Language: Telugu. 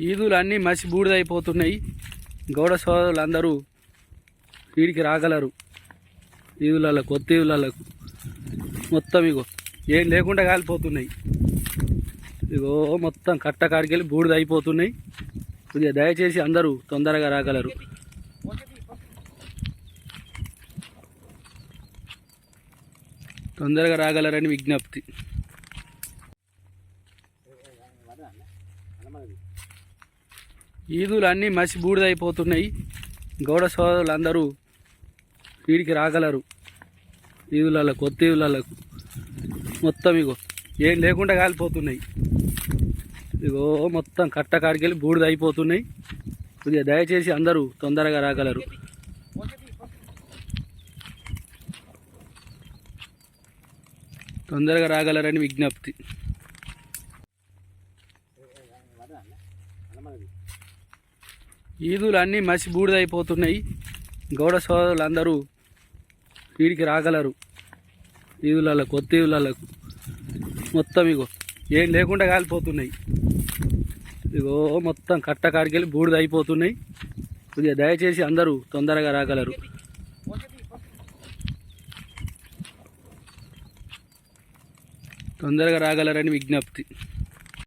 ఈదులు అన్నీ మసి బూడిదైపోతున్నాయి. గౌడ సోదరులు అందరూ వీడికి రాగలరు. ఈదులకు కొత్త ఈదులకు మొత్తం ఇగో ఏం లేకుండా కాలిపోతున్నాయి. ఇగో మొత్తం కట్ట కాడికెళ్ళి బూడిదైపోతున్నాయి. కొద్దిగా దయచేసి అందరూ తొందరగా రాగలరు. తొందరగా రాగలరని విజ్ఞప్తి. ఈదులు అన్నీ మసి బూడిదైపోతున్నాయి. గౌడ సోదరులు అందరూ వీడికి రాగలరు. ఈదులకు కొత్త ఈదులకు మొత్తం ఇగో ఏం లేకుండా కాలిపోతున్నాయి. ఇగో మొత్తం కట్ట కాడికెళ్ళి బూడిదైపోతున్నాయి. కొద్దిగా దయచేసి అందరూ తొందరగా రాగలరు. తొందరగా రాగలరని విజ్ఞప్తి. ఈదులు అన్నీ మసి బూడిదైపోతున్నాయి. గౌడ సోదరులు అందరూ వీడికి రాగలరు. ఈదులకు కొత్త ఈదులకు మొత్తం ఇగో ఏం లేకుండా కాలిపోతున్నాయి. ఇగో మొత్తం కట్ట కాడికెళ్ళి బూడిదైపోతున్నాయి. కొద్దిగా దయచేసి అందరూ తొందరగా రాగలరు. తొందరగా రాగలరని విజ్ఞప్తి.